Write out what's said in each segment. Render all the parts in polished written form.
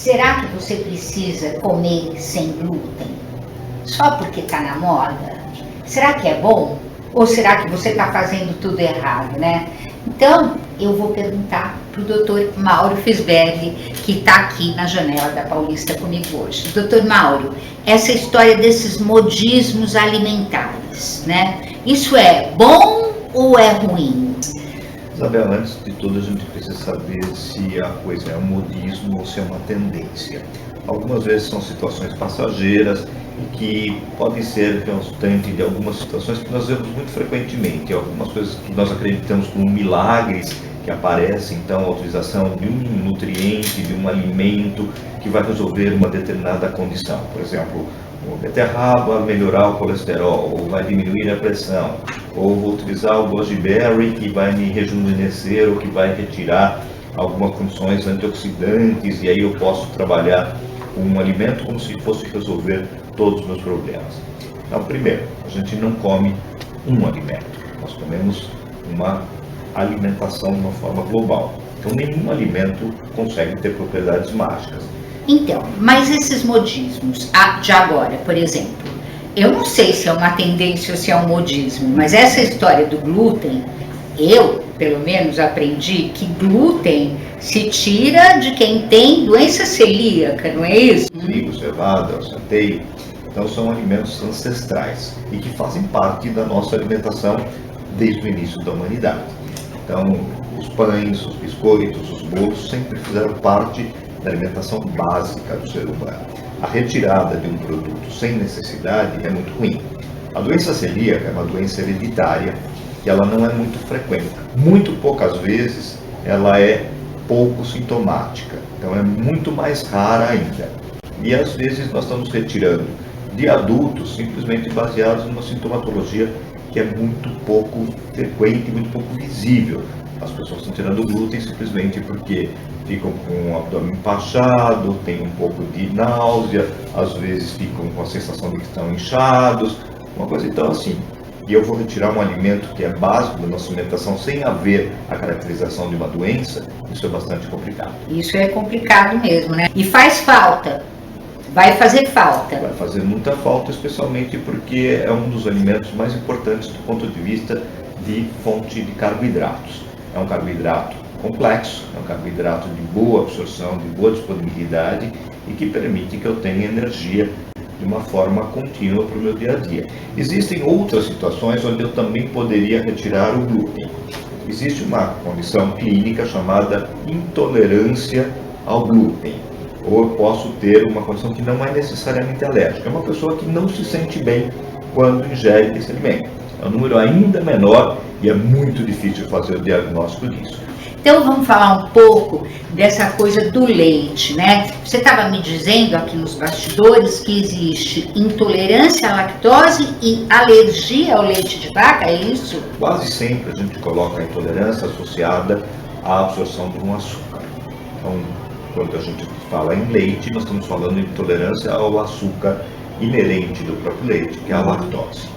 Será que você precisa comer sem glúten? Só porque está na moda? Será que é bom? Ou será que você está fazendo tudo errado, né? Então, eu vou perguntar para o Dr. Mauro Fisberli, que está aqui na janela da Paulista comigo hoje. Dr. Mauro, essa história desses modismos alimentares, né? Isso é bom ou é ruim? Isabel, antes de tudo, a gente precisa saber se a coisa é um modismo ou se é uma tendência. Algumas vezes são situações passageiras e que podem ser resultante de algumas situações que nós vemos muito frequentemente, algumas coisas que nós acreditamos como milagres que aparecem, então a utilização de um nutriente, de um alimento que vai resolver uma determinada condição. Por exemplo, o beterraba vai melhorar o colesterol, ou vai diminuir a pressão, ou vou utilizar o goji berry que vai me rejuvenescer ou que vai retirar algumas funções antioxidantes, e aí eu posso trabalhar um alimento como se fosse resolver todos os meus problemas. Então, primeiro, a gente não come um alimento, nós comemos uma alimentação de uma forma global. Então, nenhum alimento consegue ter propriedades mágicas. Então, mas esses modismos de agora, por exemplo, eu não sei se é uma tendência ou se é um modismo, mas essa história do glúten, eu, pelo menos, aprendi que glúten se tira de quem tem doença celíaca, não é isso? Trigo, cevada, centeio, então são alimentos ancestrais e que fazem parte da nossa alimentação desde o início da humanidade. Então, os pães, os biscoitos, os bolos sempre fizeram parte da alimentação básica do ser humano. A retirada de um produto sem necessidade é muito ruim. A doença celíaca é uma doença hereditária e ela não é muito frequente. Muito poucas vezes ela é pouco sintomática, então é muito mais rara ainda. E às vezes nós estamos retirando de adultos simplesmente baseados numa sintomatologia que é muito pouco frequente, muito pouco visível. As pessoas estão tirando o glúten simplesmente porque ficam com o abdômen empachado, têm um pouco de náusea, às vezes ficam com a sensação de que estão inchados, uma coisa então assim. E eu vou retirar um alimento que é básico da nossa alimentação sem haver a caracterização de uma doença, isso é bastante complicado. Isso é complicado mesmo, né? E faz falta. Vai fazer falta. Vai fazer muita falta, especialmente porque é um dos alimentos mais importantes do ponto de vista de fonte de carboidratos. É um carboidrato complexo, é um carboidrato de boa absorção, de boa disponibilidade e que permite que eu tenha energia de uma forma contínua para o meu dia a dia. Existem outras situações onde eu também poderia retirar o glúten. Existe uma condição clínica chamada intolerância ao glúten. Ou eu posso ter uma condição que não é necessariamente alérgica. É uma pessoa que não se sente bem quando ingere esse alimento. É um número ainda menor e é muito difícil fazer o diagnóstico disso. Então vamos falar um pouco dessa coisa do leite, né? Você estava me dizendo aqui nos bastidores que existe intolerância à lactose e alergia ao leite de vaca, é isso? Quase sempre a gente coloca a intolerância associada à absorção de um açúcar. Então, quando a gente fala em leite, nós estamos falando de intolerância ao açúcar inerente do próprio leite, que é a lactose.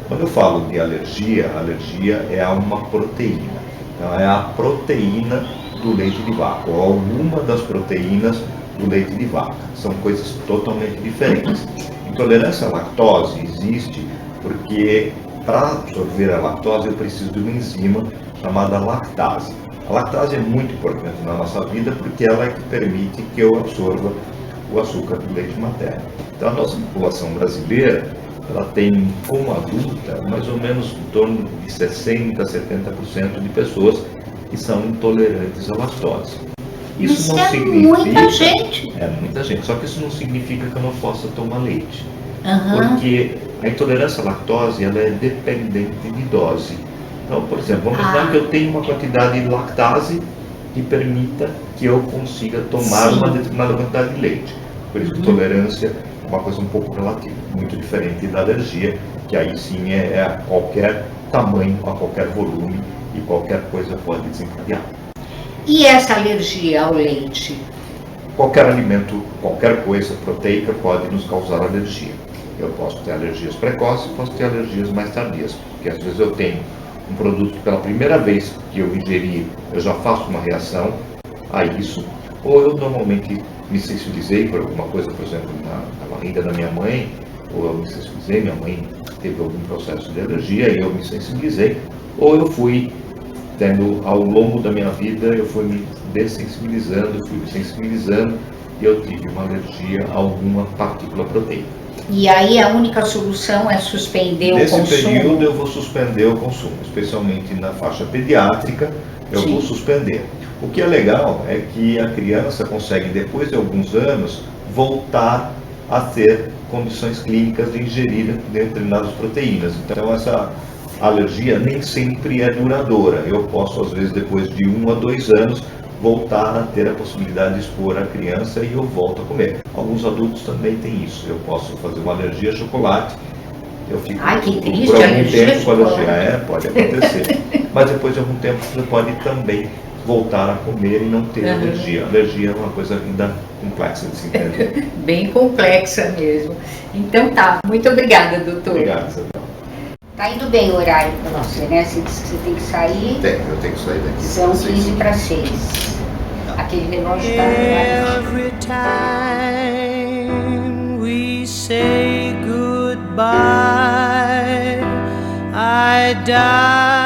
Quando eu falo de alergia, a alergia é a uma proteína. Então, é a proteína do leite de vaca, ou alguma das proteínas do leite de vaca. São coisas totalmente diferentes. Intolerância à lactose existe porque, para absorver a lactose, eu preciso de uma enzima chamada lactase. A lactase é muito importante na nossa vida porque ela é que permite que eu absorva o açúcar do leite materno. Então, a nossa população brasileira, ela tem, como adulta, mais ou menos em torno de 60% a 70% de pessoas que são intolerantes à lactose. Isso não significa... muita gente. É muita gente, só que isso não significa que eu não possa tomar leite. Uhum. Porque a intolerância à lactose, ela é dependente de dose. Então, por exemplo, vamos imaginar que eu tenho uma quantidade de lactase que permita que eu consiga tomar uma determinada quantidade de leite. Por isso, intolerância é uma coisa um pouco relativa, muito diferente da alergia, que aí sim é a qualquer tamanho, a qualquer volume e qualquer coisa pode desencadear. E essa alergia ao leite? Qualquer alimento, qualquer coisa proteica pode nos causar alergia. Eu posso ter alergias precoces, posso ter alergias mais tardias, porque às vezes eu tenho um produto que pela primeira vez que eu ingeri, eu já faço uma reação a isso, ou eu normalmente me sensibilizei por alguma coisa, por exemplo, na barriga da minha mãe, ou eu me sensibilizei, minha mãe teve algum processo de alergia e eu me sensibilizei, ou eu fui tendo, ao longo da minha vida, eu fui me dessensibilizando, fui me sensibilizando e eu tive uma alergia a alguma partícula proteica. E aí a única solução é suspender o consumo? Nesse período eu vou suspender o consumo, especialmente na faixa pediátrica, eu vou suspender. O que é legal é que a criança consegue, depois de alguns anos, voltar a ter condições clínicas de ingerir determinadas proteínas. Então essa alergia nem sempre é duradoura. Eu posso, às vezes, depois de 1 a 2 anos, voltar a ter a possibilidade de expor a criança e eu volto a comer. Alguns adultos também têm isso. Eu posso fazer uma alergia a chocolate, eu fico que triste, por algum alergia tempo com chocolate. alergia, pode acontecer. Mas depois de algum tempo você pode também voltar a comer e não ter alergia. Alergia é uma coisa ainda complexa de se entender. Bem complexa mesmo. Então tá, muito obrigada, doutor. Obrigado, Isabel. Tá indo bem o horário para você, né? Você disse que você tem que sair. Eu tenho que sair daqui. São 15 para 6. Aquele negócio está... Every time we say goodbye, I die.